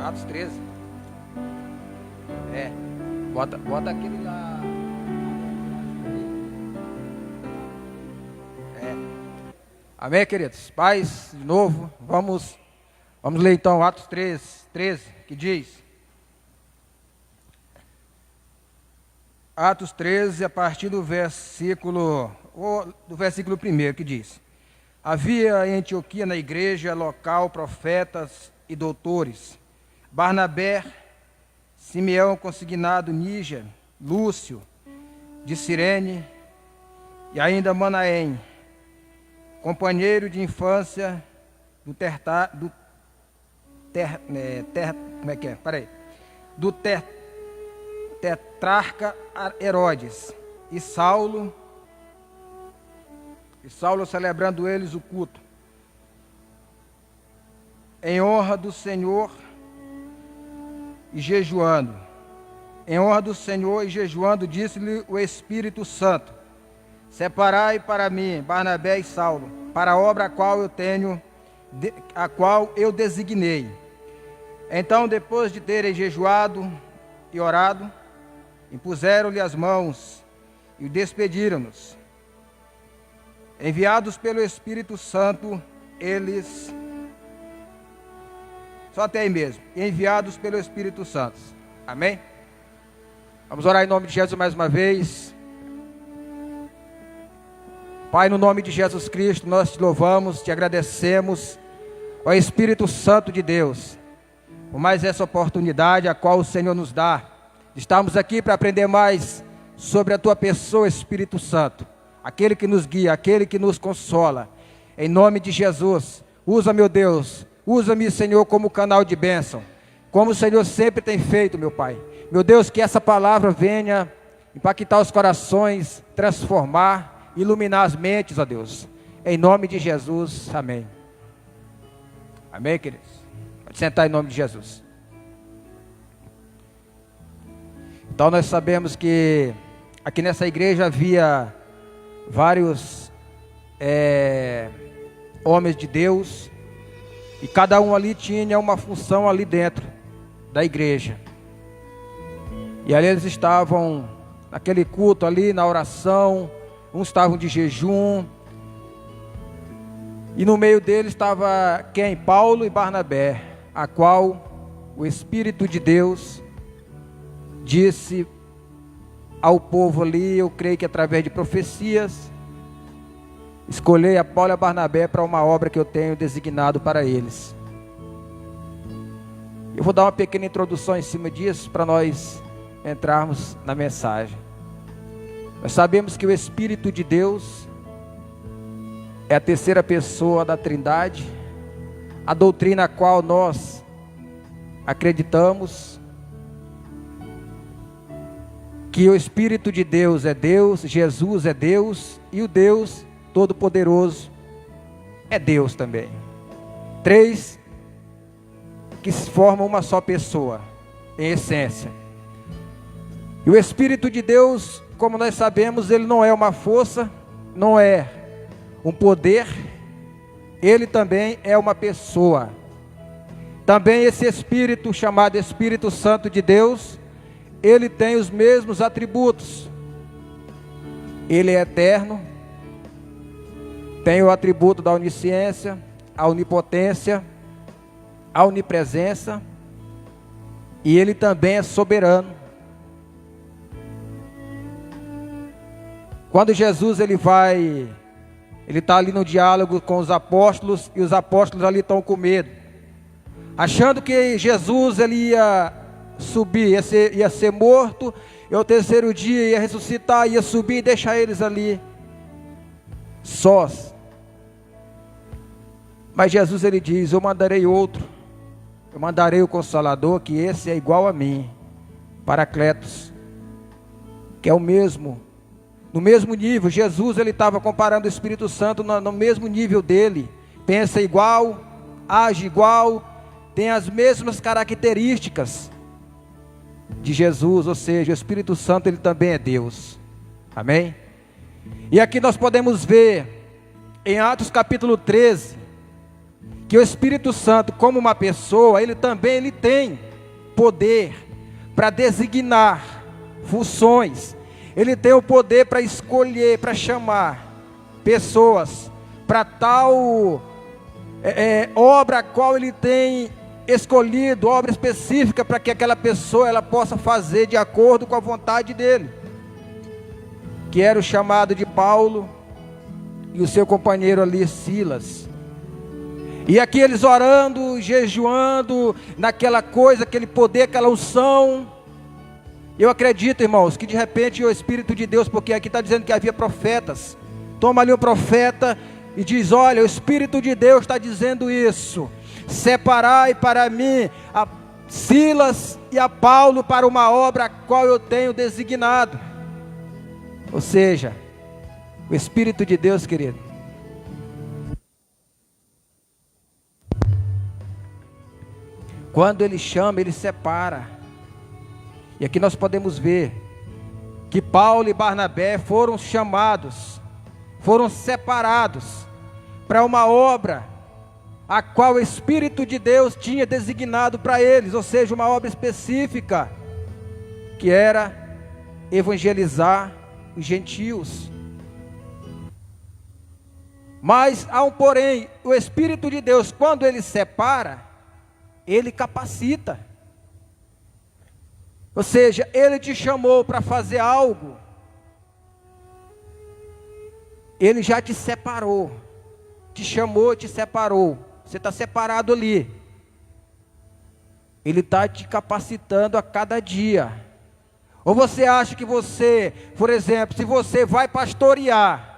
Atos 13. Bota aquele lá. Amém, queridos? Paz, de novo, vamos ler então Atos 13, que diz. Atos 13, a partir do versículo 1, que diz: Havia em Antioquia, na igreja local, profetas e doutores: Barnabé, Simeão consignado, Níger, Lúcio, de Cirene, e ainda Manaém, companheiro de infância do tetrarca Herodes, e Saulo celebrando eles o culto, em honra do Senhor e jejuando. Em honra do Senhor e jejuando, disse-lhe o Espírito Santo: Separai para mim Barnabé e Saulo, para a obra a qual eu designei. Então, depois de terem jejuado e orado, impuseram-lhe as mãos e o despediram-nos. Enviados pelo Espírito Santo, eles... Só até aí mesmo. Enviados pelo Espírito Santo. Amém? Vamos orar em nome de Jesus mais uma vez. Pai, no nome de Jesus Cristo, nós te louvamos, te agradecemos, ó Espírito Santo de Deus, por mais essa oportunidade a qual o Senhor nos dá. Estamos aqui para aprender mais sobre a tua pessoa, Espírito Santo, aquele que nos guia, aquele que nos consola. Em nome de Jesus, usa, meu Deus, usa-me, Senhor, como canal de bênção, como o Senhor sempre tem feito, meu Pai. Meu Deus, que essa palavra venha impactar os corações, transformar, iluminar as mentes, ó Deus. Em nome de Jesus, amém. Amém, queridos? Pode sentar em nome de Jesus. Então nós sabemos que aqui nessa igreja havia vários homens de Deus, e cada um ali tinha uma função ali dentro da igreja. E ali eles estavam naquele culto ali, na oração, uns estavam de jejum, e no meio deles estava quem? Paulo e Barnabé, a qual o Espírito de Deus disse ao povo ali, eu creio que através de profecias, escolher a Paulo e a Barnabé para uma obra que eu tenho designado para eles. Eu vou dar uma pequena introdução em cima disso para nós entrarmos na mensagem. Nós sabemos que o Espírito de Deus é a terceira pessoa da Trindade, a doutrina a qual nós acreditamos, que o Espírito de Deus é Deus, Jesus é Deus, e o Deus Todo-Poderoso é Deus também. Três que formam uma só pessoa, em essência. E o Espírito de Deus, como nós sabemos, ele não é uma força, não é um poder, ele também é uma pessoa. Também esse Espírito, chamado Espírito Santo de Deus, ele tem os mesmos atributos. Ele é eterno, tem o atributo da onisciência, a onipotência, a onipresença, e ele também é soberano. Quando Jesus ele está ali no diálogo com os apóstolos, e os apóstolos ali estão com medo, achando que Jesus ele ia subir, ia ser morto, e ao terceiro dia ia ressuscitar, ia subir e deixar eles ali sós. Mas Jesus ele diz: eu mandarei outro, eu mandarei o Consolador, que esse é igual a mim, Paracletos, que é o mesmo, no mesmo nível. Jesus ele estava comparando o Espírito Santo no mesmo nível dele, pensa igual, age igual, tem as mesmas características de Jesus, ou seja, o Espírito Santo ele também é Deus. Amém? E aqui nós podemos ver em Atos capítulo 13, que o Espírito Santo, como uma pessoa, ele também tem poder para designar funções. Ele tem o poder para escolher, para chamar pessoas para tal obra a qual ele tem escolhido, obra específica, para que aquela pessoa ela possa fazer de acordo com a vontade dele, que era o chamado de Paulo e o seu companheiro ali, Silas. E aqui eles orando, jejuando, naquela coisa, aquele poder, aquela unção. Eu acredito, irmãos, que de repente o Espírito de Deus, porque aqui está dizendo que havia profetas, toma ali o profeta e diz: olha, o Espírito de Deus está dizendo isso: separai para mim a Silas e a Paulo para uma obra a qual eu tenho designado. Ou seja, o Espírito de Deus, querido, quando ele chama, ele separa. E aqui nós podemos ver que Paulo e Barnabé foram chamados, foram separados para uma obra a qual o Espírito de Deus tinha designado para eles, ou seja, uma obra específica, que era evangelizar os gentios. Mas há um porém: o Espírito de Deus, quando ele separa, ele capacita. Ou seja, ele te chamou para fazer algo, ele já te separou, te chamou, te separou, você está separado ali, ele está te capacitando a cada dia. Ou você acha que você, por exemplo, se você vai pastorear,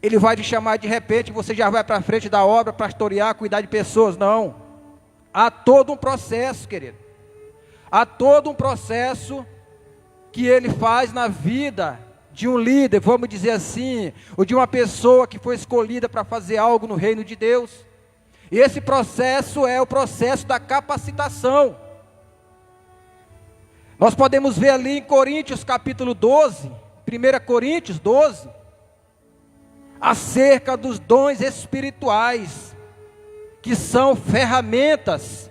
ele vai te chamar de repente, você já vai para frente da obra, pastorear, cuidar de pessoas? Não, há todo um processo, querido. Há todo um processo que ele faz na vida de um líder, vamos dizer assim, ou de uma pessoa que foi escolhida para fazer algo no reino de Deus. E esse processo é o processo da capacitação. Nós podemos ver ali em Coríntios capítulo 12, 1 Coríntios 12, acerca dos dons espirituais, que são ferramentas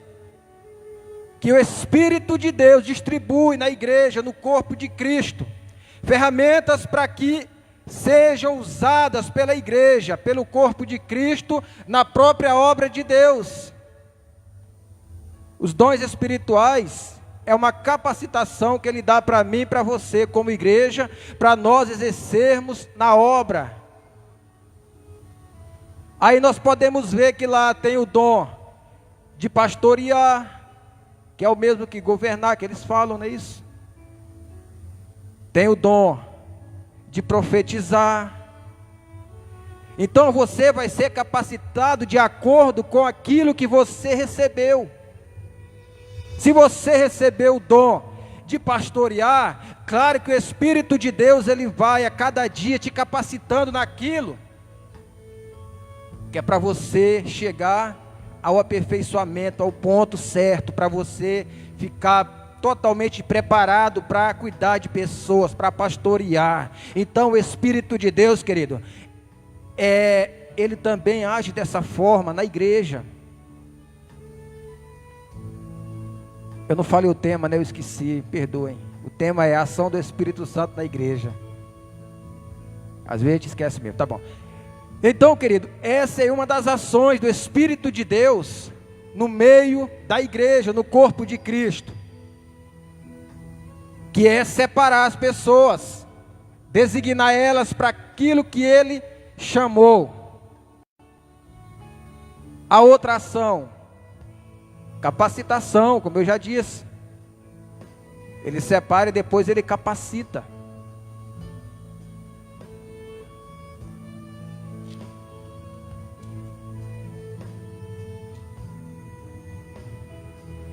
que o Espírito de Deus distribui na igreja, no corpo de Cristo, ferramentas para que sejam usadas pela igreja, pelo corpo de Cristo, na própria obra de Deus. Os dons espirituais é uma capacitação que ele dá para mim e para você como igreja, para nós exercermos na obra. Aí nós podemos ver que lá tem o dom de pastorear, que é o mesmo que governar, que eles falam, não é isso? Tem o dom de profetizar. Então você vai ser capacitado de acordo com aquilo que você recebeu. Se você recebeu o dom de pastorear, claro que o Espírito de Deus, ele vai a cada dia te capacitando naquilo, que é para você chegar ao aperfeiçoamento, ao ponto certo, para você ficar totalmente preparado para cuidar de pessoas, para pastorear. Então o Espírito de Deus, querido, ele também age dessa forma na igreja. Eu não falei o tema, né? Eu esqueci, perdoem. O tema é a ação do Espírito Santo na igreja. Às vezes a gente esquece mesmo, tá bom. Então, querido, essa é uma das ações do Espírito de Deus no meio da igreja, no corpo de Cristo, que é separar as pessoas, designar elas para aquilo que Ele chamou. A outra ação, capacitação, como eu já disse, Ele separa e depois Ele capacita.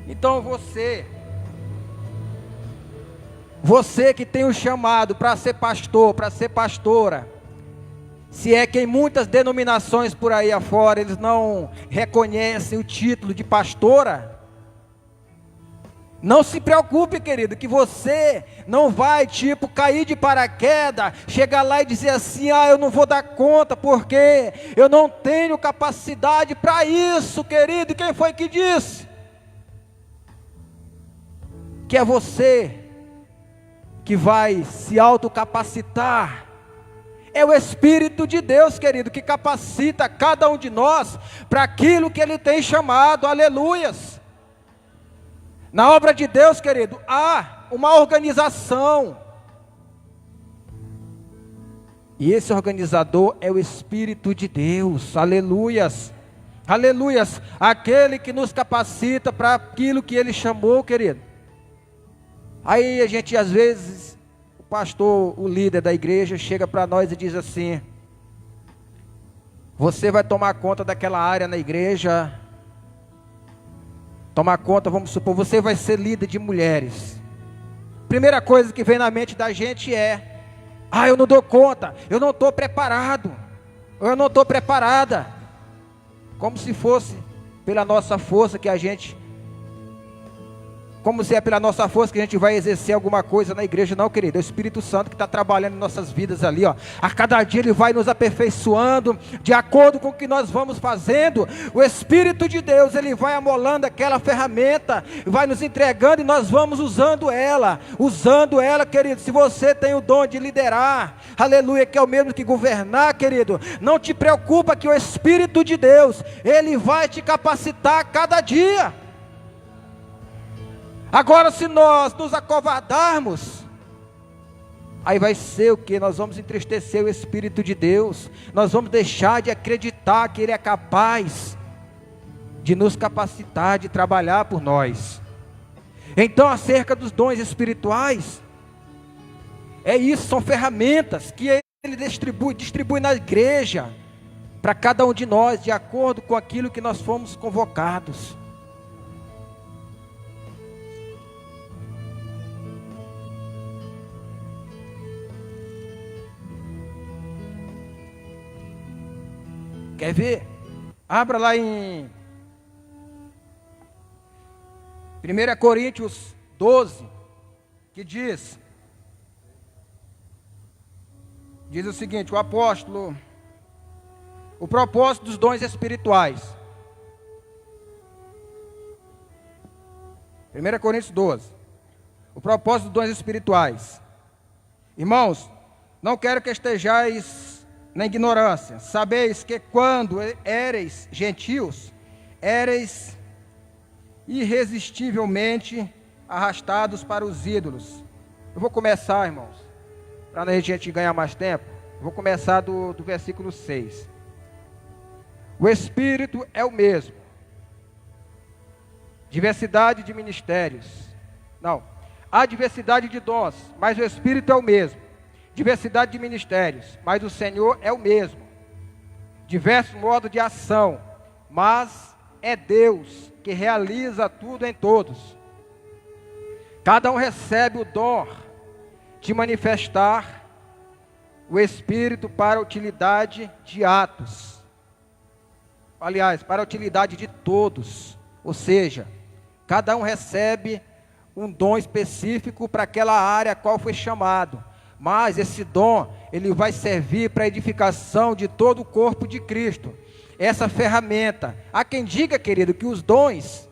Então você que tem o chamado para ser pastor, para ser pastora, se é que em muitas denominações por aí afora eles não reconhecem o título de pastora, Não se preocupe, querido, que você não vai, cair de paraquedas, chegar lá e dizer assim: ah, eu não vou dar conta, porque eu não tenho capacidade para isso, querido. E quem foi que disse? Que é você que vai se autocapacitar. É o Espírito de Deus, querido, que capacita cada um de nós para aquilo que Ele tem chamado, aleluias. Na obra de Deus, querido, há uma organização. E esse organizador é o Espírito de Deus, aleluias. Aleluias, aquele que nos capacita para aquilo que Ele chamou, querido. Aí a gente às vezes, o pastor, o líder da igreja, chega para nós e diz assim: você vai tomar conta daquela área na igreja, tomar conta, vamos supor, você vai ser líder de mulheres. Primeira coisa que vem na mente da gente é: ah, eu não dou conta, eu não estou preparado, eu não estou preparada. Como se fosse pela nossa força que a gente... Como se é pela nossa força que a gente vai exercer alguma coisa na igreja. Não, querido, é o Espírito Santo que está trabalhando em nossas vidas ali, ó. A cada dia Ele vai nos aperfeiçoando, de acordo com o que nós vamos fazendo. O Espírito de Deus, Ele vai amolando aquela ferramenta, vai nos entregando e nós vamos usando ela, querido. Se você tem o dom de liderar, aleluia, que é o mesmo que governar, querido, não te preocupa que o Espírito de Deus, Ele vai te capacitar a cada dia. Agora, se nós nos acovardarmos, aí vai ser o que? Nós vamos entristecer o Espírito de Deus, nós vamos deixar de acreditar que Ele é capaz de nos capacitar, de trabalhar por nós. Então, acerca dos dons espirituais, é isso, são ferramentas que Ele distribui na igreja, para cada um de nós, de acordo com aquilo que nós fomos convocados. Quer ver? Abra lá em 1 Coríntios 12, que diz o seguinte: o apóstolo, o propósito dos dons espirituais. 1 Coríntios 12, o propósito dos dons espirituais. Irmãos, não quero que estejais na ignorância. Sabeis que quando éreis gentios, éreis irresistivelmente arrastados para os ídolos. Eu vou começar, irmãos, para a gente ganhar mais tempo. Eu vou começar do versículo 6. O Espírito é o mesmo. Diversidade de ministérios. Não, há diversidade de dons, mas o Espírito é o mesmo. Diversidade de ministérios, mas o Senhor é o mesmo. Diversos modos de ação, mas é Deus que realiza tudo em todos. Cada um recebe o dom de manifestar o Espírito para a utilidade de atos. Aliás, para a utilidade de todos. Ou seja, cada um recebe um dom específico para aquela área a qual foi chamado. Mas esse dom, ele vai servir para a edificação de todo o corpo de Cristo. Essa ferramenta. Há quem diga, querido, que os dons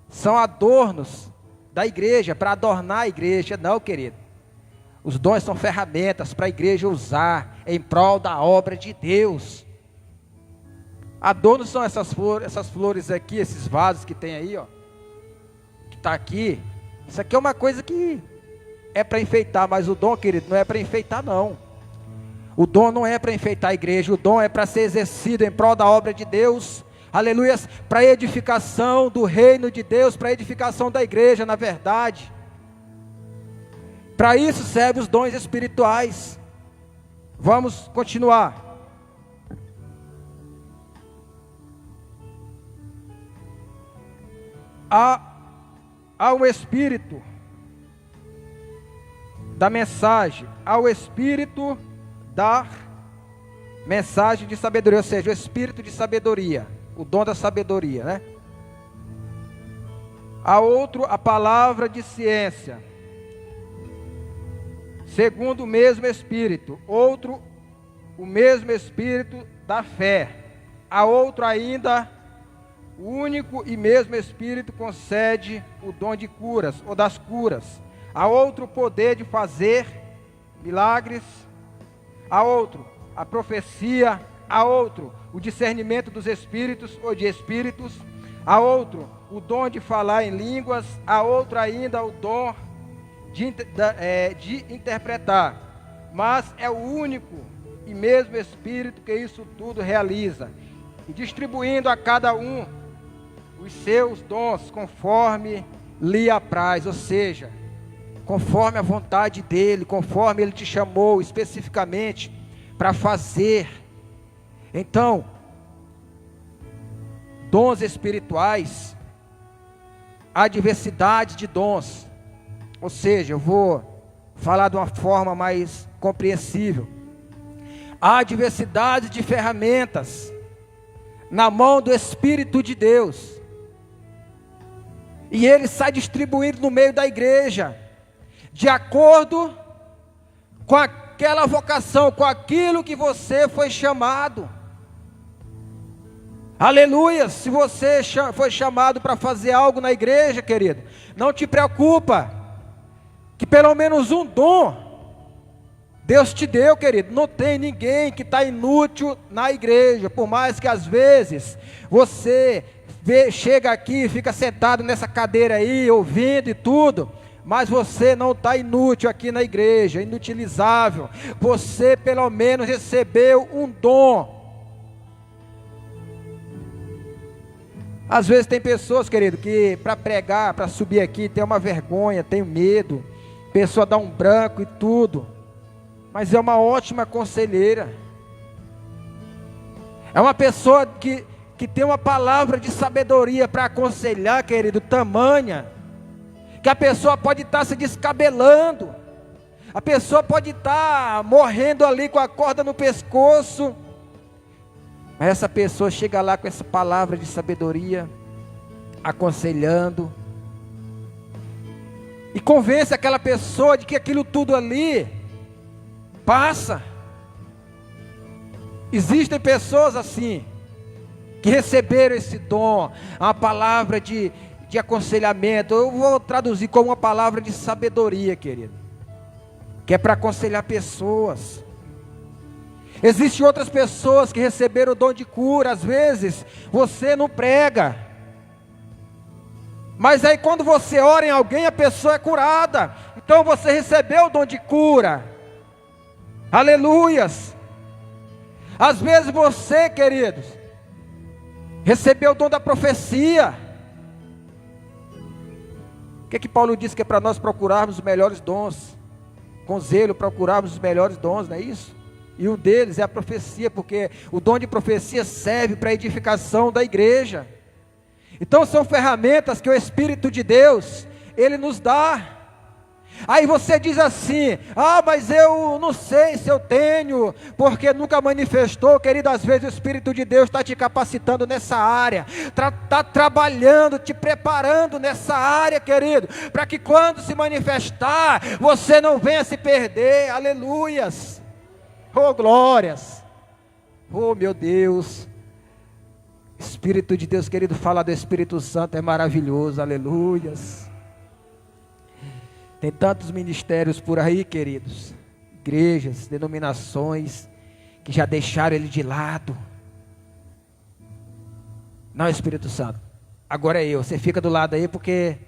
são adornos da igreja, para adornar a igreja. Não, querido. Os dons são ferramentas para a igreja usar em prol da obra de Deus. Adornos são essas flores aqui, esses vasos que tem aí, ó. Que está aqui. Isso aqui é uma coisa que é para enfeitar, mas o dom, querido, não é para enfeitar, não. O dom não é para enfeitar a igreja, o dom é para ser exercido em prol da obra de Deus, aleluia, para edificação do reino de Deus, para edificação da igreja, na verdade. Para isso servem os dons espirituais. Vamos continuar. Há um Espírito da mensagem, ao Espírito da mensagem de sabedoria, ou seja, o Espírito de sabedoria, o dom da sabedoria, né? a outro a palavra de ciência, segundo o mesmo Espírito, outro o mesmo Espírito da fé, a outro ainda o único e mesmo Espírito concede o dom de curas ou das curas, a outro o poder de fazer milagres, a outro a profecia, a outro o discernimento dos espíritos ou de espíritos, a outro o dom de falar em línguas, a outro ainda o dom de interpretar, mas é o único e mesmo Espírito que isso tudo realiza, e distribuindo a cada um os seus dons conforme lhe apraz, ou seja, conforme a vontade dele, conforme ele te chamou especificamente para fazer. Então, dons espirituais, há diversidade de dons, ou seja, eu vou falar de uma forma mais compreensível. Há diversidade de ferramentas na mão do Espírito de Deus, e ele sai distribuindo no meio da igreja, de acordo com aquela vocação, com aquilo que você foi chamado. Aleluia! Se você foi chamado para fazer algo na igreja, querido, não te preocupa, que pelo menos um dom Deus te deu, querido. Não tem ninguém que está inútil na igreja, por mais que às vezes você chega aqui, fica sentado nessa cadeira aí, ouvindo e tudo, mas você não está inútil aqui na igreja, inutilizável. Você pelo menos recebeu um dom. Às vezes tem pessoas, querido, que para pregar, para subir aqui, tem uma vergonha, tem medo, a pessoa dá um branco e tudo, mas é uma ótima conselheira, é uma pessoa que tem uma palavra de sabedoria para aconselhar, querido, tamanha, que a pessoa pode estar se descabelando, a pessoa pode estar morrendo ali com a corda no pescoço, mas essa pessoa chega lá com essa palavra de sabedoria, aconselhando, e convence aquela pessoa de que aquilo tudo ali passa. Existem pessoas assim, que receberam esse dom, uma palavra de aconselhamento. Eu vou traduzir como uma palavra de sabedoria, querido, que é para aconselhar pessoas. Existem outras pessoas que receberam o dom de cura. Às vezes você não prega, mas aí quando você ora em alguém, a pessoa é curada. Então você recebeu o dom de cura. Aleluias. Às vezes você, queridos, recebeu o dom da profecia. O que Paulo diz que é para nós procurarmos os melhores dons, com zelo procurarmos os melhores dons, não é isso? E um deles é a profecia, porque o dom de profecia serve para a edificação da igreja. Então são ferramentas que o Espírito de Deus, Ele nos dá. Aí você diz assim: ah, mas eu não sei se eu tenho, porque nunca manifestou. Querido, às vezes o Espírito de Deus está te capacitando nessa área, está trabalhando, te preparando nessa área, querido, para que quando se manifestar, você não venha se perder. Aleluias, oh glórias, oh meu Deus. Espírito de Deus, querido, falar do Espírito Santo é maravilhoso. Aleluias. Tem tantos ministérios por aí, queridos, igrejas, denominações, que já deixaram ele de lado. Não, Espírito Santo, agora é eu. Você fica do lado aí porque,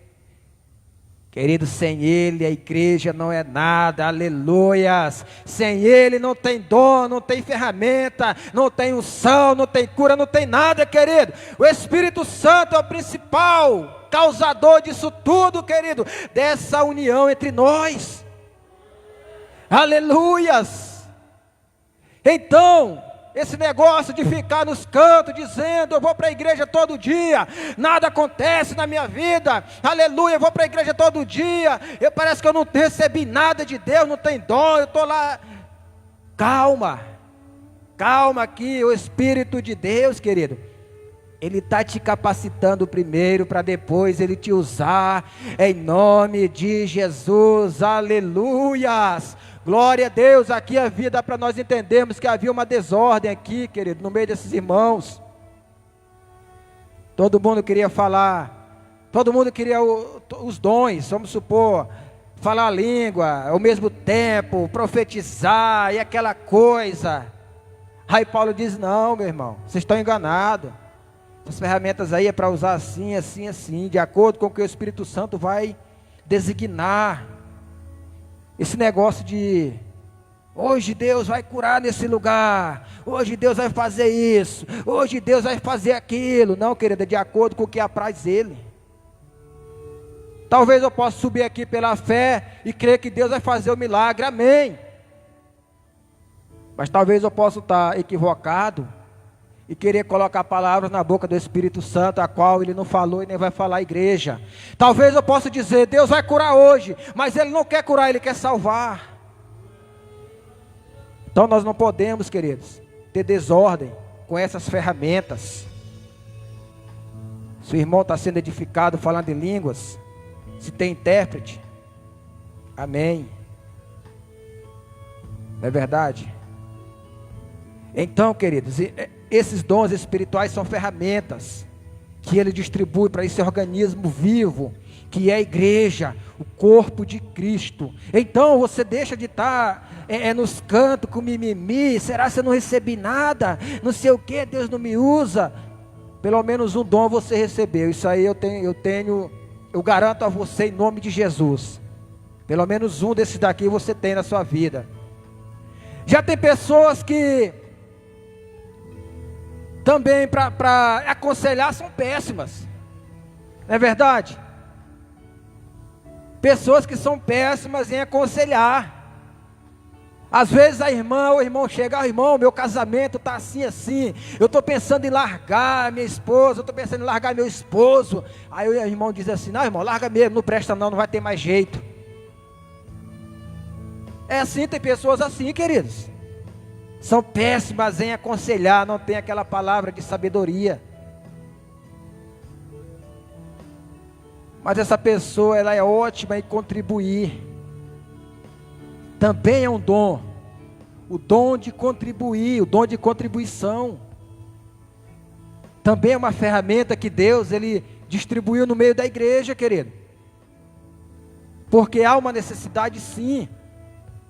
querido, sem ele a igreja não é nada. Aleluias. Sem ele não tem dom, não tem ferramenta, não tem unção, não tem cura, não tem nada, querido. O Espírito Santo é o principal causador disso tudo, querido, dessa união entre nós. Aleluias. Então, esse negócio de ficar nos cantos dizendo: eu vou para a igreja todo dia, nada acontece na minha vida, aleluia, eu vou para a igreja todo dia, parece que eu não recebi nada de Deus, não tem dom, eu estou lá. Calma, calma aqui, o Espírito de Deus, querido, Ele está te capacitando primeiro para depois Ele te usar, em nome de Jesus, aleluias, glória a Deus. Aqui havia, dá para nós entendermos que havia uma desordem aqui, querido, no meio desses irmãos. Todo mundo queria falar, todo mundo queria os dons, vamos supor, falar a língua, ao mesmo tempo, profetizar e aquela coisa. Aí Paulo diz, não, meu irmão, vocês estão enganados. Essas ferramentas aí é para usar assim, assim, assim, de acordo com o que o Espírito Santo vai designar. Esse negócio de, hoje Deus vai curar nesse lugar, hoje Deus vai fazer isso, hoje Deus vai fazer aquilo. Não, querida, de acordo com o que apraz Ele. Talvez eu possa subir aqui pela fé e crer que Deus vai fazer o milagre, amém. Mas talvez eu possa estar equivocado e querer colocar palavras na boca do Espírito Santo, a qual Ele não falou e nem vai falar à igreja. Talvez eu possa dizer, Deus vai curar hoje, mas Ele não quer curar, Ele quer salvar. Então nós não podemos, queridos, ter desordem com essas ferramentas. Se o irmão está sendo edificado falando em línguas, se tem intérprete, amém. Não é verdade? Então, queridos, esses dons espirituais são ferramentas que Ele distribui para esse organismo vivo, que é a igreja, o corpo de Cristo. Então você deixa de estar nos cantos com mimimi, será que eu não recebi nada? Não sei o que, Deus não me usa. Pelo menos um dom você recebeu, isso aí eu garanto a você em nome de Jesus. Pelo menos um desses daqui você tem na sua vida. Já tem pessoas que também para aconselhar são péssimas, não é verdade? Pessoas que são péssimas em aconselhar. Às vezes a irmã ou o irmão chega, irmão, meu casamento está assim, assim, eu estou pensando em largar minha esposa, eu estou pensando em largar meu esposo. Aí o irmão diz assim, não irmão, larga mesmo, não presta não vai ter mais jeito. É assim, tem pessoas assim, queridos. São péssimas em aconselhar, não tem aquela palavra de sabedoria. Mas essa pessoa, ela é ótima em contribuir. Também é um dom. O dom de contribuir, o dom de contribuição. Também é uma ferramenta que Deus, Ele distribuiu no meio da igreja, querido. Porque há uma necessidade sim,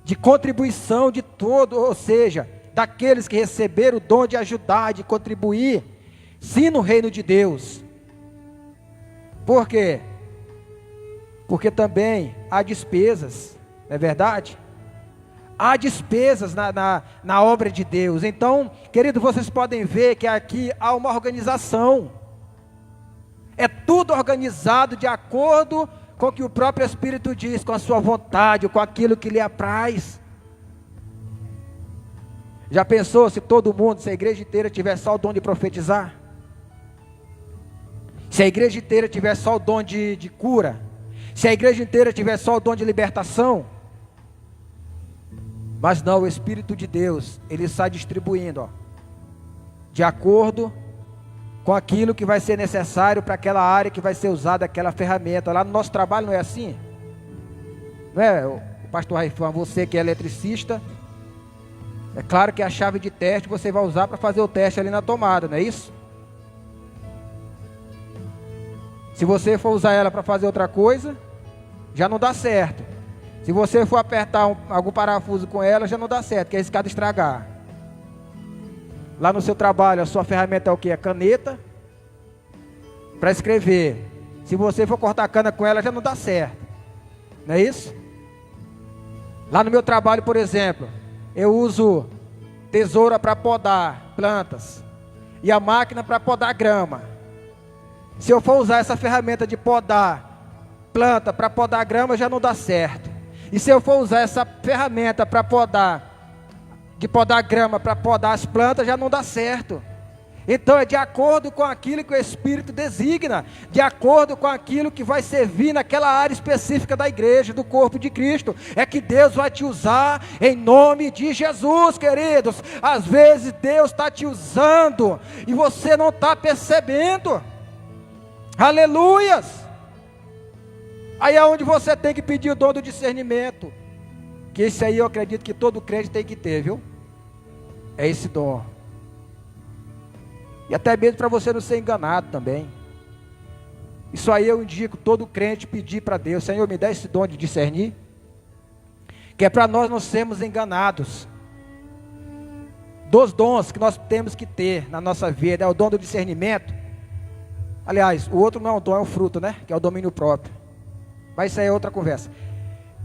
de contribuição de todo, ou seja, daqueles que receberam o dom de ajudar, de contribuir, sim, no reino de Deus. Por quê? Porque também há despesas, não é verdade? Há despesas na obra de Deus. Então, querido, vocês podem ver que aqui há uma organização. É tudo organizado de acordo com o que o próprio Espírito diz, com a sua vontade, com aquilo que lhe apraz. Já pensou se todo mundo, se a igreja inteira tivesse só o dom de profetizar? Se a igreja inteira tivesse só o dom de cura? Se a igreja inteira tivesse só o dom de libertação? Mas não, o Espírito de Deus, Ele está distribuindo, de acordo com aquilo que vai ser necessário para aquela área que vai ser usada, aquela ferramenta. Lá no nosso trabalho não é assim? Não é, o pastor Raifão, você que é eletricista, é claro que a chave de teste você vai usar para fazer o teste ali na tomada, não é isso? Se você for usar ela para fazer outra coisa, já não dá certo. Se você for apertar algum parafuso com ela, já não dá certo, que é arriscado estragar. Lá no seu trabalho, a sua ferramenta é o que? É caneta para escrever. Se você for cortar cana com ela, já não dá certo. Não é isso? Lá no meu trabalho, por exemplo, eu uso tesoura para podar plantas e a máquina para podar grama. Se eu for usar essa ferramenta de podar planta para podar grama, já não dá certo. E se eu for usar essa ferramenta para podar grama, para podar as plantas, já não dá certo. Então é de acordo com aquilo que o Espírito designa, de acordo com aquilo que vai servir naquela área específica da igreja, do corpo de Cristo, é que Deus vai te usar em nome de Jesus, queridos. Às vezes Deus está te usando e você não está percebendo. Aleluias! Aí é onde você tem que pedir o dom do discernimento, que esse aí eu acredito que todo crente tem que ter, viu? É esse dom. E até mesmo para você não ser enganado também. Isso aí eu indico todo crente pedir para Deus: Senhor, me dá esse dom de discernir, que é para nós não sermos enganados. Dos dons que nós temos que ter na nossa vida, é o dom do discernimento. Aliás, o outro não é um dom, é um fruto, né? Que é o domínio próprio. Mas isso aí é outra conversa.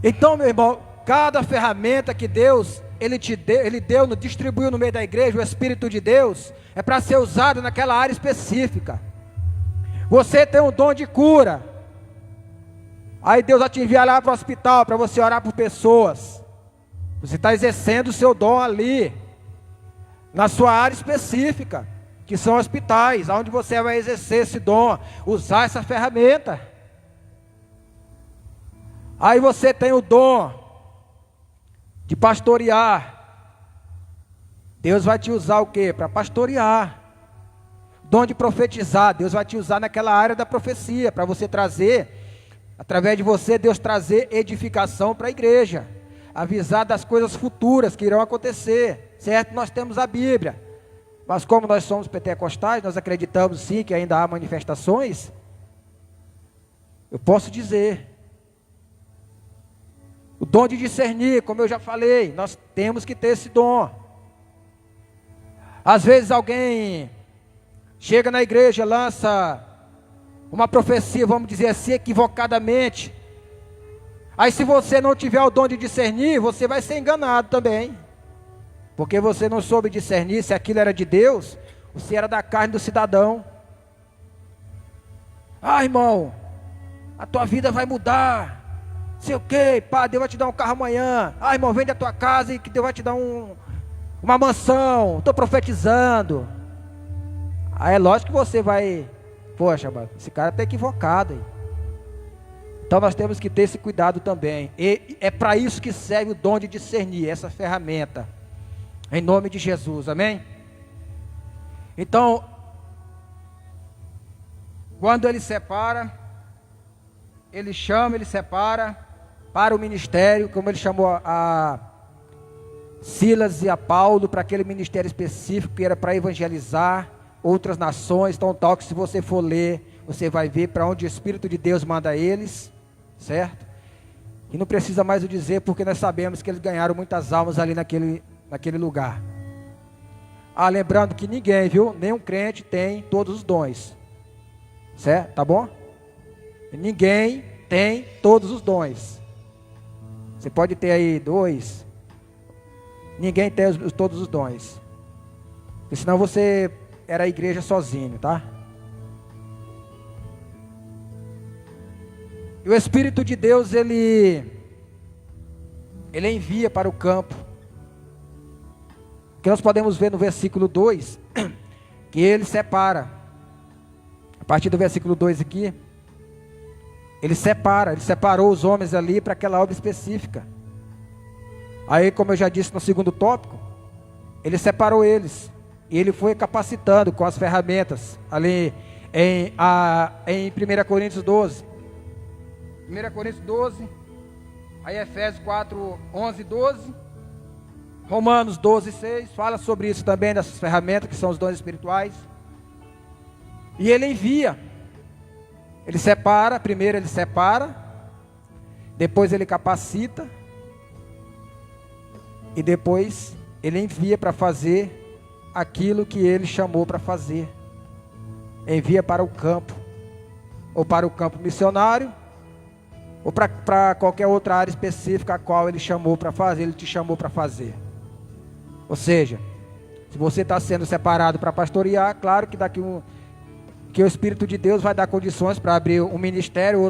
Então, meu irmão, cada ferramenta que Deus Ele deu, distribuiu no meio da igreja, o Espírito de Deus, é para ser usado naquela área específica. Você tem um dom de cura, aí Deus vai te enviar lá para o hospital, para você orar por pessoas. Você está exercendo o seu dom ali, na sua área específica, que são hospitais, onde você vai exercer esse dom, usar essa ferramenta. Aí você tem o dom de pastorear. Deus vai te usar o quê? Para pastorear. Dom de profetizar. Deus vai te usar naquela área da profecia, para você trazer, através de você, Deus trazer edificação para a igreja, avisar das coisas futuras que irão acontecer, certo? Nós temos a Bíblia, mas como nós somos pentecostais, nós acreditamos sim que ainda há manifestações. Eu posso dizer, o dom de discernir, como eu já falei, nós temos que ter esse dom. Às vezes alguém chega na igreja, lança uma profecia, vamos dizer assim, equivocadamente. Aí se você não tiver o dom de discernir, você vai ser enganado também. Porque você não soube discernir se aquilo era de Deus, ou se era da carne do cidadão. Ah, irmão, a tua vida vai mudar. Sei o que, pá, Deus vai te dar um carro amanhã. Ah, irmão, vende a tua casa e que Deus vai te dar uma mansão. Estou profetizando. Aí é lógico que você vai, poxa, mano, esse cara está equivocado aí. Então nós temos que ter esse cuidado também. E é para isso que serve o dom de discernir, essa ferramenta. Em nome de Jesus, amém? Então, quando ele separa, ele chama, ele separa para o ministério, como ele chamou a Silas e a Paulo, para aquele ministério específico que era para evangelizar outras nações. Então tal que se você for ler, você vai ver para onde o Espírito de Deus manda eles, certo? E não precisa mais o dizer, porque nós sabemos que eles ganharam muitas almas ali naquele lugar. Ah, lembrando que ninguém, viu? Nenhum crente tem todos os dons, certo? Tá bom? Ninguém tem todos os dons. Você pode ter aí 2. Ninguém tem todos os dons. Porque senão você era a igreja sozinho, tá? E o Espírito de Deus, ele envia para o campo. Que nós podemos ver no versículo 2, que ele separa. A partir do versículo 2 aqui, ele separou os homens ali para aquela obra específica. Aí, como eu já disse no segundo tópico, ele separou eles, e ele foi capacitando com as ferramentas, ali em 1 Coríntios 12. 1 Coríntios 12, aí Efésios 4, 11 e 12, Romanos 12, 6, fala sobre isso também, dessas ferramentas que são os dons espirituais. E ele envia. Ele separa, primeiro ele separa, depois ele capacita, e depois ele envia para fazer aquilo que ele chamou para fazer. Envia para o campo, ou para o campo missionário, ou para qualquer outra área específica a qual ele chamou para fazer, ele te chamou para fazer. Ou seja, se você está sendo separado para pastorear, claro que que o Espírito de Deus vai dar condições para abrir um ministério,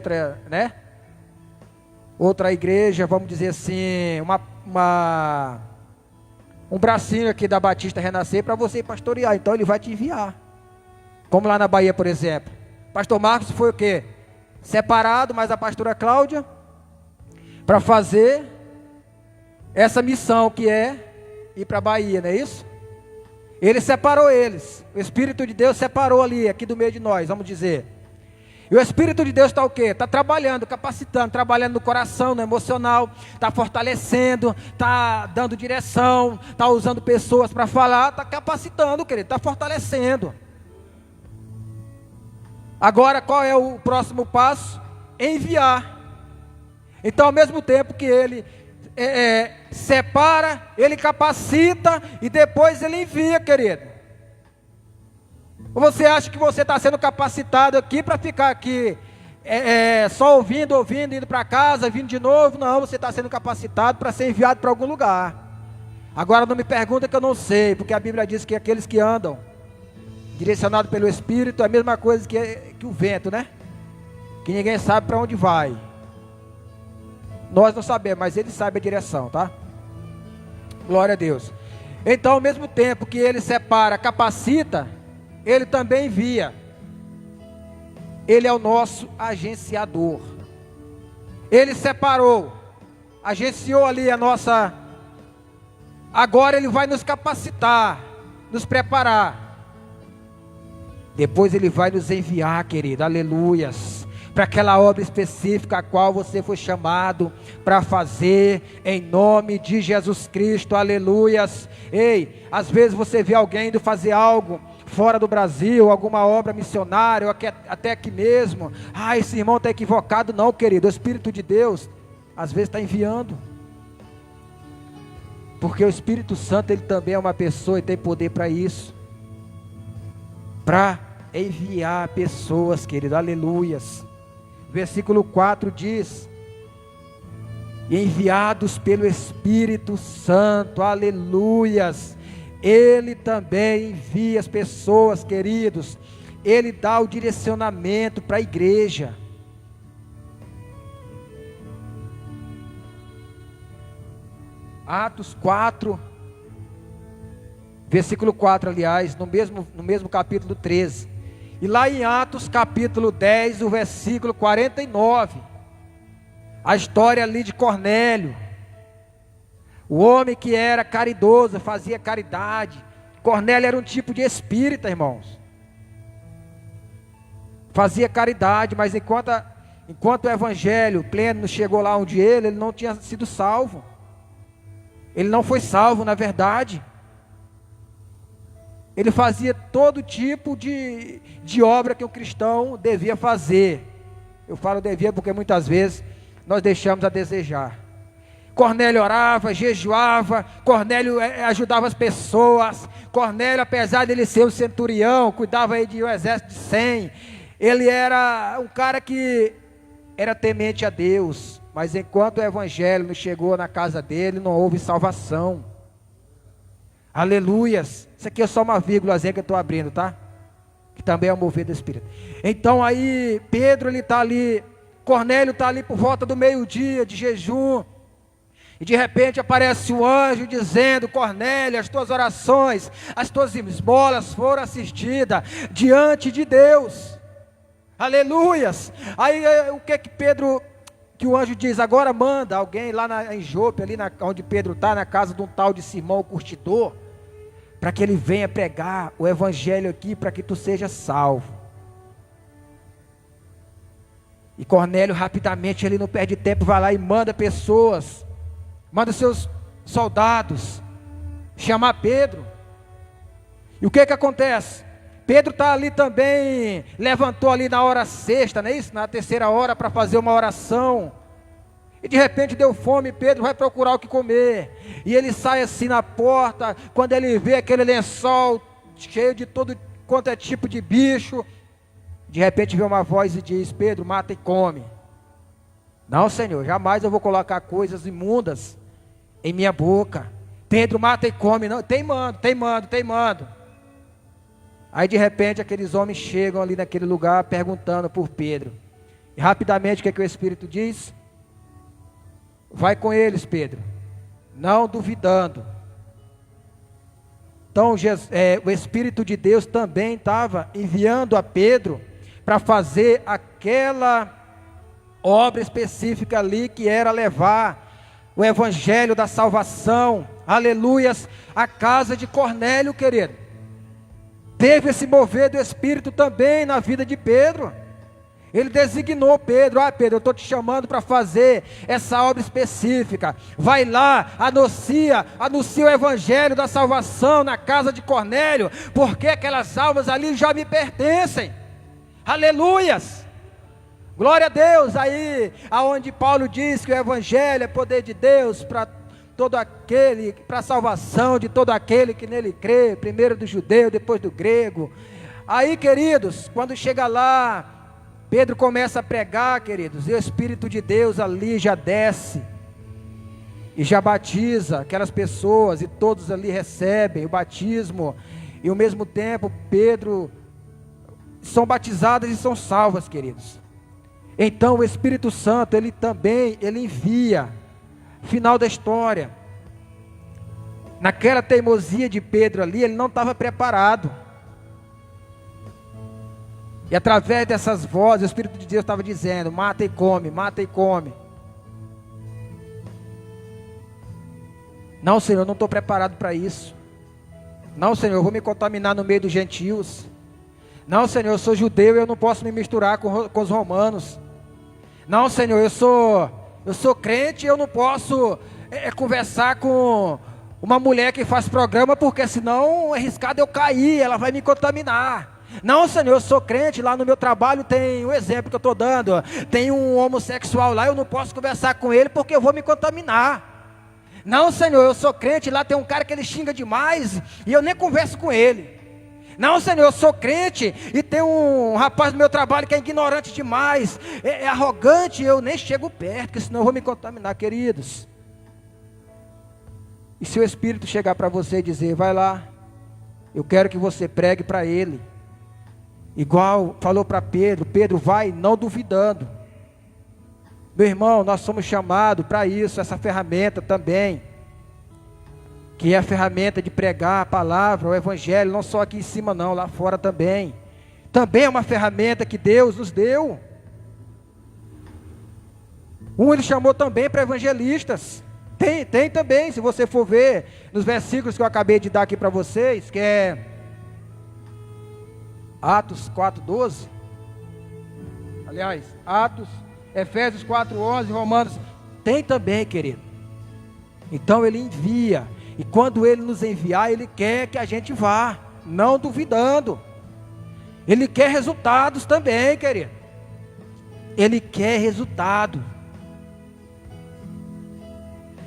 outra igreja, vamos dizer assim, um bracinho aqui da Batista Renascer para você pastorear. Então ele vai te enviar. Como lá na Bahia, por exemplo. Pastor Marcos foi o quê? Separado, mas a pastora Cláudia, para fazer essa missão que é ir para a Bahia, não é isso? Ele separou eles. O Espírito de Deus separou ali, aqui do meio de nós, vamos dizer. E o Espírito de Deus está o quê? Está trabalhando, capacitando, trabalhando no coração, no emocional, está fortalecendo, está dando direção, está usando pessoas para falar, está capacitando, querido, está fortalecendo. Agora, qual é o próximo passo? Enviar. Então, ao mesmo tempo que ele separa, ele capacita e depois ele envia, querido. Ou você acha que você está sendo capacitado aqui para ficar aqui só ouvindo, indo para casa, vindo de novo? Não, você está sendo capacitado para ser enviado para algum lugar. Agora não me pergunta que eu não sei, porque a Bíblia diz que aqueles que andam direcionados pelo Espírito é a mesma coisa que o vento, né? Que ninguém sabe para onde vai. Nós não sabemos, mas ele sabe a direção, tá? Glória a Deus. Então, ao mesmo tempo que ele separa, capacita, ele também envia. Ele é o nosso agenciador. Ele separou, agenciou ali a nossa. Agora ele vai nos capacitar, nos preparar. Depois ele vai nos enviar, querido, aleluias, para aquela obra específica a qual você foi chamado para fazer, em nome de Jesus Cristo, aleluias. Ei, às vezes você vê alguém indo fazer algo fora do Brasil, alguma obra missionária, ou até aqui mesmo. Esse irmão está equivocado. Não, querido, o Espírito de Deus às vezes está enviando, porque o Espírito Santo, ele também é uma pessoa e tem poder para isso, para enviar pessoas, querido, aleluias. Versículo 4 diz: enviados pelo Espírito Santo, aleluias. Ele também envia as pessoas, queridos. Ele dá o direcionamento para a igreja. Atos 4, versículo 4, aliás, no mesmo capítulo 13. E lá em Atos capítulo 10, o versículo 49, a história ali de Cornélio. O homem que era caridoso, fazia caridade. Cornélio era um tipo de espírita, irmãos. Fazia caridade, mas enquanto o evangelho pleno não chegou lá onde ele não tinha sido salvo. Ele não foi salvo, na verdade. Ele fazia todo tipo de obra que o cristão devia fazer. Eu falo devia porque muitas vezes nós deixamos a desejar. Cornélio orava, jejuava, Cornélio ajudava as pessoas. Cornélio, apesar de ele ser um centurião, cuidava aí de um exército de 100, ele era um cara que era temente a Deus, mas enquanto o evangelho não chegou na casa dele, não houve salvação. Aleluias. Isso aqui é só uma vírgulazinha que eu estou abrindo, tá? Que também é o mover do Espírito. Então aí, Pedro, ele está ali, Cornélio está ali por volta do meio-dia de jejum, e de repente aparece o anjo dizendo: Cornélio, as tuas orações, as tuas esmolas foram assistidas diante de Deus. Aleluias. Aí o que o anjo diz? Agora manda alguém lá em Jope, ali onde Pedro está, na casa de um tal de Simão o Curtidor, para que ele venha pregar o evangelho aqui, para que tu seja salvo. E Cornélio rapidamente, ele não perde tempo, vai lá e manda pessoas, manda seus soldados chamar Pedro. E o que acontece? Pedro está ali também, levantou ali na hora sexta, não é isso? Na terceira hora, para fazer uma oração. E de repente deu fome, Pedro vai procurar o que comer. E ele sai assim na porta, quando ele vê aquele lençol cheio de todo quanto é tipo de bicho, de repente vê uma voz e diz: Pedro, mata e come. Não, Senhor, jamais eu vou colocar coisas imundas em minha boca. Pedro, mata e come. Não, teimando. Aí de repente aqueles homens chegam ali naquele lugar perguntando por Pedro. E rapidamente o que o Espírito diz? Vai com eles, Pedro, não duvidando. Então o Espírito de Deus também estava enviando a Pedro para fazer aquela obra específica ali, que era levar o evangelho da salvação, aleluias, à casa de Cornélio, querido. Teve esse mover do Espírito também na vida de Pedro. Ele designou Pedro: Pedro, eu estou te chamando para fazer essa obra específica. Vai lá, anuncia o evangelho da salvação na casa de Cornélio, porque aquelas almas ali já me pertencem. Aleluias! Glória a Deus. Aí, aonde Paulo diz que o evangelho é poder de Deus para todo aquele, para a salvação de todo aquele que nele crê, primeiro do judeu, depois do grego. Aí, queridos, quando chega lá, Pedro começa a pregar, queridos, e o Espírito de Deus ali já desce e já batiza aquelas pessoas, e todos ali recebem o batismo, e ao mesmo tempo Pedro são batizadas e são salvas, queridos. Então o Espírito Santo, ele envia. Final da história, naquela teimosia de Pedro ali, ele não estava preparado. E através dessas vozes, o Espírito de Deus estava dizendo: mata e come, mata e come. Não, Senhor, eu não estou preparado para isso. Não, Senhor, eu vou me contaminar no meio dos gentios. Não, Senhor, eu sou judeu e eu não posso me misturar com os romanos. Não, Senhor, eu sou crente e eu não posso conversar com uma mulher que faz programa, porque senão é arriscado eu cair, ela vai me contaminar. Não, Senhor, eu sou crente, lá no meu trabalho tem um exemplo que eu estou dando, tem um homossexual lá, eu não posso conversar com ele porque eu vou me contaminar. Não, Senhor, eu sou crente, lá tem um cara que ele xinga demais e eu nem converso com ele. Não, Senhor, eu sou crente e tem um rapaz no meu trabalho que é ignorante demais, é arrogante, eu nem chego perto, porque senão eu vou me contaminar, queridos. E se o Espírito chegar para você e dizer: vai lá, eu quero que você pregue para ele, igual falou para Pedro: Pedro, vai, não duvidando. Meu irmão, nós somos chamados para isso, essa ferramenta também, que é a ferramenta de pregar a palavra, o evangelho, não só aqui em cima não, lá fora também. Também é uma ferramenta que Deus nos deu. Ele chamou também para evangelistas. Tem também, se você for ver nos versículos que eu acabei de dar aqui para vocês, que é Atos 4:12. Aliás, Efésios 4:11, Romanos. Tem também, querido. Então ele envia. E quando ele nos enviar, ele quer que a gente vá, não duvidando. Ele quer resultados também, querido. Ele quer resultado.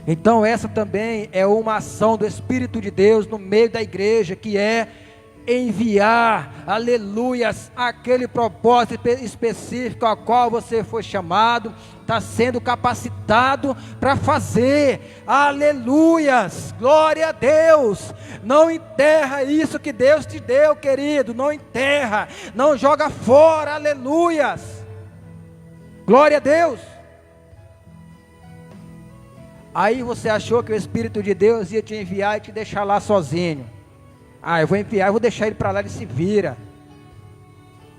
Então essa também é uma ação do Espírito de Deus no meio da igreja, que é enviar, aleluias, aquele propósito específico ao qual você foi chamado, está sendo capacitado para fazer, aleluias, glória a Deus. Não enterra isso que Deus te deu, querido, não enterra, não joga fora, aleluias, glória a Deus. Aí você achou que o Espírito de Deus ia te enviar e te deixar lá sozinho. Eu vou enviar, eu vou deixar ele para lá, ele se vira.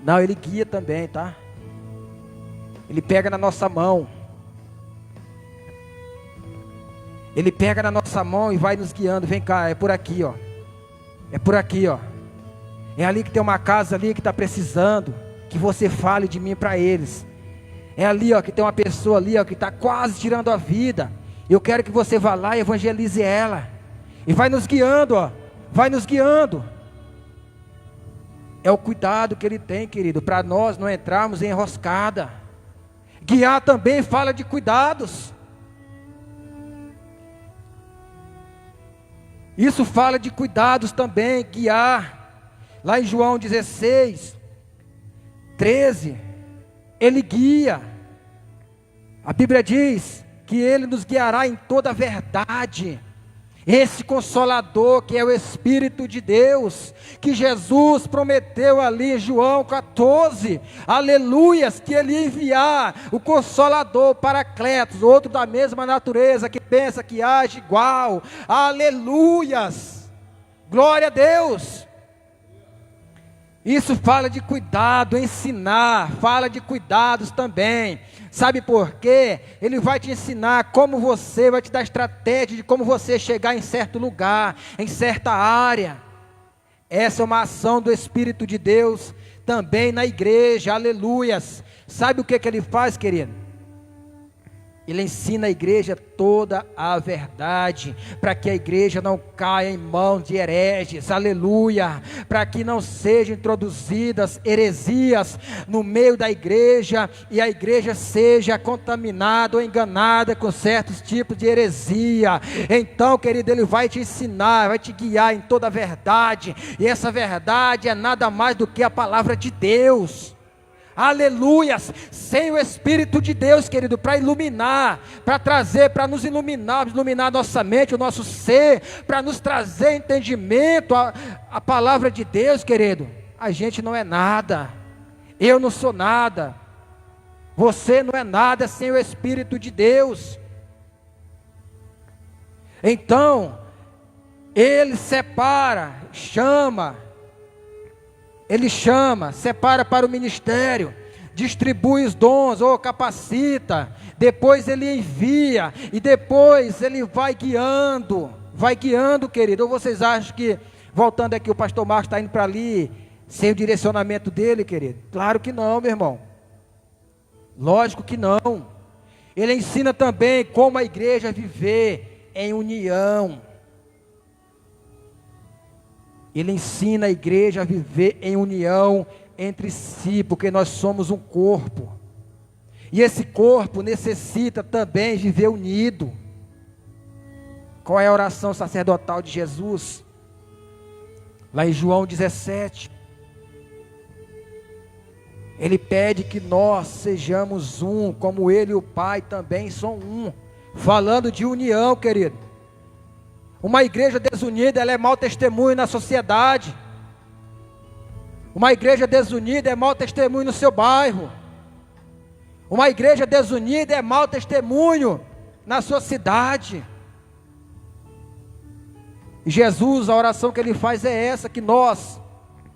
Não, ele guia também, tá? Ele pega na nossa mão. Ele pega na nossa mão e vai nos guiando. Vem cá, é por aqui, ó. É por aqui, ó. É ali que tem uma casa ali que está precisando que você fale de mim para eles. É ali, ó, que tem uma pessoa ali, ó, que está quase tirando a vida. Eu quero que você vá lá e evangelize ela. E vai nos guiando, ó. Vai nos guiando. É o cuidado que ele tem, querido, para nós não entrarmos em enroscada. Guiar também fala de cuidados. Isso fala de cuidados também, guiar. Lá em João 16, 13, ele guia. A Bíblia diz que ele nos guiará em toda a verdade. Esse Consolador que é o Espírito de Deus, que Jesus prometeu ali em João 14, aleluias, que ele ia enviar o Consolador, Paracletos, outro da mesma natureza, que pensa, que age igual, aleluias, Glória a Deus. Isso fala de cuidado, ensinar, fala de cuidados também. Sabe por quê? Ele vai te ensinar como você, vai te dar estratégia de como você chegar em certo lugar, em certa área. Essa é uma ação do Espírito de Deus também na igreja, aleluias. Sabe o que ele faz, querido? Ele ensina a igreja toda a verdade, para que a igreja não caia em mãos de hereges, aleluia, para que não sejam introduzidas heresias no meio da igreja, e a igreja seja contaminada ou enganada com certos tipos de heresia. Então, querido, ele vai te ensinar, vai te guiar em toda a verdade, e essa verdade é nada mais do que a palavra de Deus. Aleluias, sem o Espírito de Deus, querido, para iluminar, para trazer, para nos iluminar nossa mente, o nosso ser, para nos trazer entendimento, a palavra de Deus, querido, a gente não é nada, eu não sou nada, você não é nada sem o Espírito de Deus. Então, ele separa, Ele chama, separa para o ministério, distribui os dons, ou capacita, depois ele envia, e depois ele vai guiando, querido. Ou vocês acham que, voltando aqui, o pastor Marcos está indo para ali, sem o direcionamento dele, querido? Claro que não, meu irmão, lógico que não. Ele ensina também como a igreja viver em união. Ele ensina a igreja a viver em união entre si, porque nós somos um corpo, e esse corpo necessita também viver unido. Qual é a oração sacerdotal de Jesus? Lá em João 17, ele pede que nós sejamos um, como ele e o Pai também são um, falando de união, querido. Uma igreja desunida, ela é mau testemunho na sociedade. Uma igreja desunida é mau testemunho no seu bairro. Uma igreja desunida é mau testemunho na sua cidade. E Jesus, a oração que ele faz é essa, que nós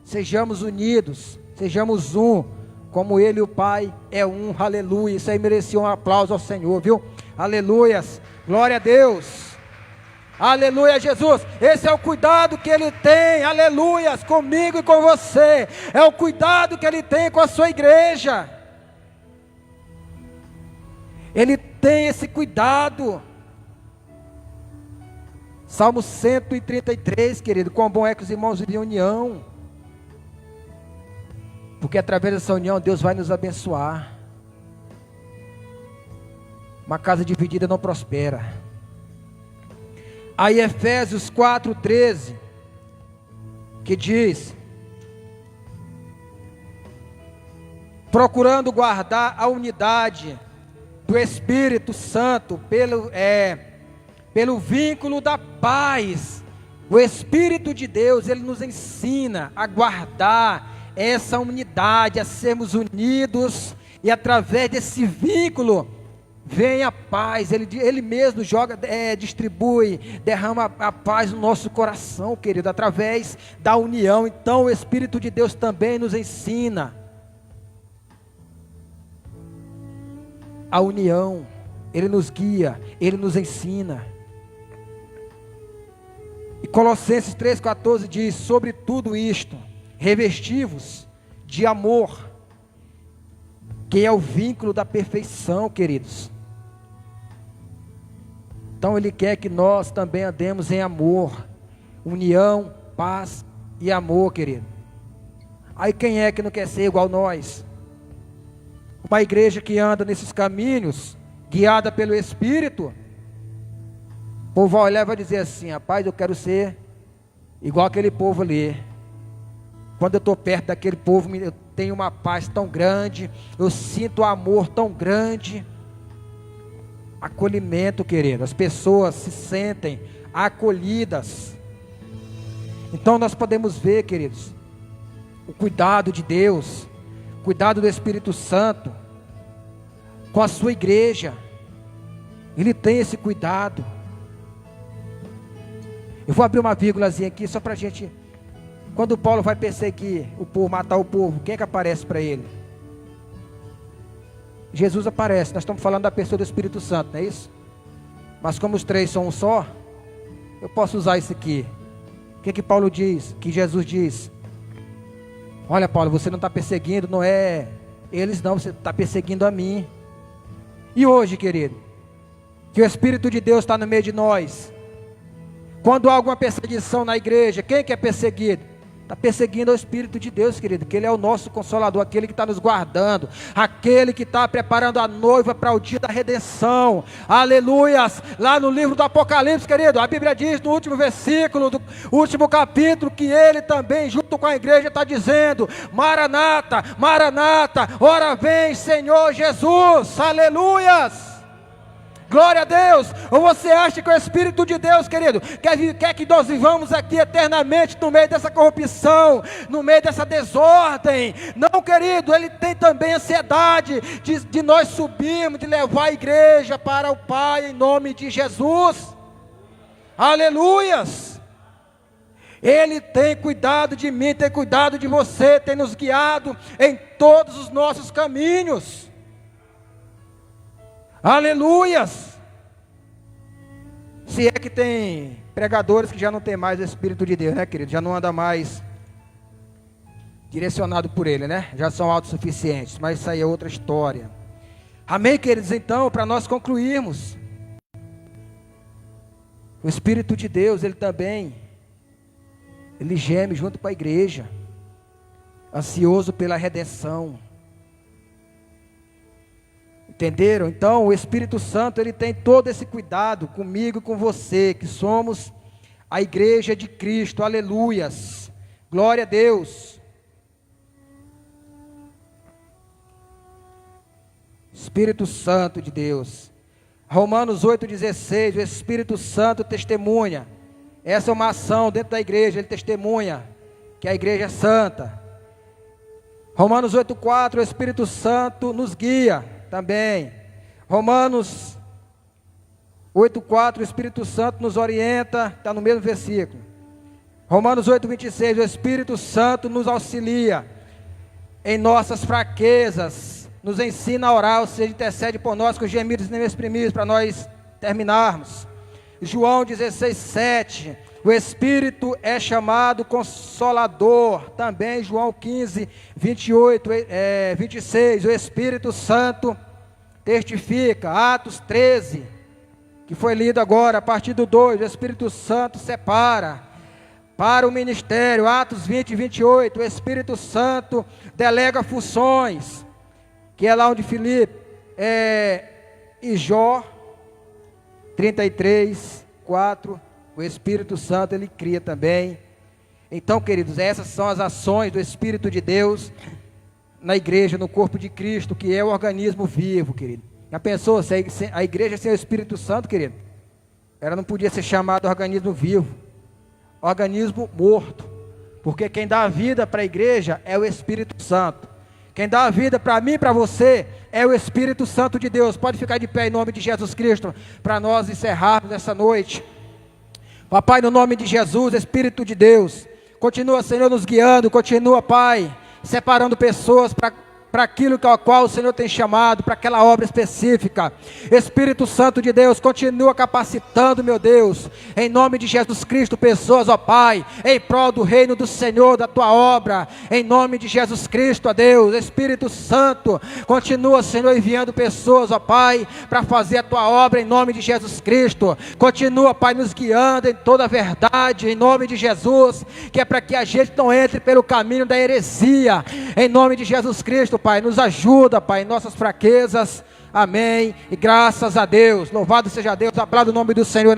sejamos unidos, sejamos um, como ele e o Pai é um, aleluia. Isso aí merecia um aplauso ao Senhor, viu? Aleluias, glória a Deus. Aleluia, Jesus. Esse é o cuidado que ele tem, aleluias, comigo e com você. É o cuidado que ele tem com a sua igreja. Ele tem esse cuidado. Salmo 133, querido, quão bom é que os irmãos vivem em união, porque através dessa união Deus vai nos abençoar. Uma casa dividida não prospera. Aí Efésios 4:13, que diz: procurando guardar a unidade do Espírito Santo pelo vínculo da paz. O Espírito de Deus, ele nos ensina a guardar essa unidade, a sermos unidos, e através desse vínculo vem a paz. Ele mesmo distribui, derrama a paz no nosso coração, querido, através da união. Então o Espírito de Deus também nos ensina a união, ele nos guia, ele nos ensina. E Colossenses 3,14 diz: sobre tudo isto, revesti-vos de amor, que é o vínculo da perfeição, queridos. Então ele quer que nós também andemos em amor, união, paz e amor, querido. Aí quem é que não quer ser igual nós? Uma igreja que anda nesses caminhos, guiada pelo Espírito, o povo vai olhar e vai dizer assim: rapaz, eu quero ser igual aquele povo ali. Quando eu estou perto daquele povo, eu tenho uma paz tão grande, eu sinto amor tão grande. Acolhimento, querido, as pessoas se sentem acolhidas. Então nós podemos ver, queridos, o cuidado de Deus, o cuidado do Espírito Santo com a sua igreja. Ele tem esse cuidado. Eu vou abrir uma vírgulazinha aqui só para a gente. Quando Paulo vai perseguir o povo, matar o povo, quem é que aparece para ele? Jesus aparece. Nós estamos falando da pessoa do Espírito Santo, não é isso? Mas como os três são um só, eu posso usar isso aqui. O que Paulo diz? Que Jesus diz: olha, Paulo, você não está perseguindo, não é eles não, você está perseguindo a mim. E hoje, querido, que o Espírito de Deus está no meio de nós. Quando há alguma perseguição na igreja, quem que é perseguido? Está perseguindo o Espírito de Deus, querido, que Ele é o nosso Consolador, aquele que está nos guardando, aquele que está preparando a noiva para o dia da redenção. Aleluias! Lá no livro do Apocalipse, querido, a Bíblia diz no último versículo, do último capítulo, que Ele também, junto com a igreja, está dizendo: Maranata, Maranata, ora vem Senhor Jesus, aleluias! Glória a Deus. Ou você acha que o Espírito de Deus, querido, quer que nós vivamos aqui eternamente no meio dessa corrupção, no meio dessa desordem? Não, querido, Ele tem também ansiedade de nós subirmos, de levar a igreja para o Pai em nome de Jesus. Aleluias. Ele tem cuidado de mim, tem cuidado de você, tem nos guiado em todos os nossos caminhos. Aleluias! Se é que tem pregadores que já não tem mais o Espírito de Deus, né, querido? Já não anda mais direcionado por Ele, né? Já são autossuficientes, mas isso aí é outra história. Amém, queridos? Então, para nós concluirmos, o Espírito de Deus, Ele também, Ele geme junto com a igreja, ansioso pela redenção. Entenderam? Então o Espírito Santo, ele tem todo esse cuidado comigo e com você, que somos a igreja de Cristo, aleluias, glória a Deus. Espírito Santo de Deus, Romanos 8,16, o Espírito Santo testemunha, essa é uma ação dentro da igreja, ele testemunha que a igreja é santa. Romanos 8,4, o Espírito Santo nos guia também. Romanos 8,4, o Espírito Santo nos orienta, está no mesmo versículo. Romanos 8,26, o Espírito Santo nos auxilia em nossas fraquezas, nos ensina a orar, ou seja, intercede por nós com gemidos inexprimíveis, para nós terminarmos. João 16,7, o Espírito é chamado Consolador, também João 15, 28, 26, o Espírito Santo testifica. Atos 13, que foi lido agora, a partir do 2, o Espírito Santo separa para o ministério. Atos 20, 28, o Espírito Santo delega funções, que é lá onde Filipe, e Jó 33, 4, o Espírito Santo, ele cria também. Então, queridos, essas são as ações do Espírito de Deus na igreja, no corpo de Cristo, que é o organismo vivo, querido. Já pensou, se a igreja sem o Espírito Santo, querido, ela não podia ser chamada organismo vivo, organismo morto, porque quem dá a vida para a igreja é o Espírito Santo. Quem dá a vida para mim e para você é o Espírito Santo de Deus. Pode ficar de pé em nome de Jesus Cristo, para nós encerrarmos essa noite. Papai, no nome de Jesus, Espírito de Deus, continua, Senhor, nos guiando, continua, Pai, separando pessoas para aquilo ao qual o Senhor tem chamado, para aquela obra específica. Espírito Santo de Deus, continua capacitando, meu Deus, em nome de Jesus Cristo, pessoas, ó Pai, em prol do reino do Senhor, da Tua obra, em nome de Jesus Cristo, ó Deus. Espírito Santo, continua, Senhor, enviando pessoas, ó Pai, para fazer a Tua obra, em nome de Jesus Cristo. Continua, Pai, nos guiando em toda a verdade, em nome de Jesus, que é para que a gente não entre pelo caminho da heresia, em nome de Jesus Cristo, Pai, nos ajuda, Pai, em nossas fraquezas, amém, e graças a Deus, louvado seja Deus, aplauda o nome do Senhor.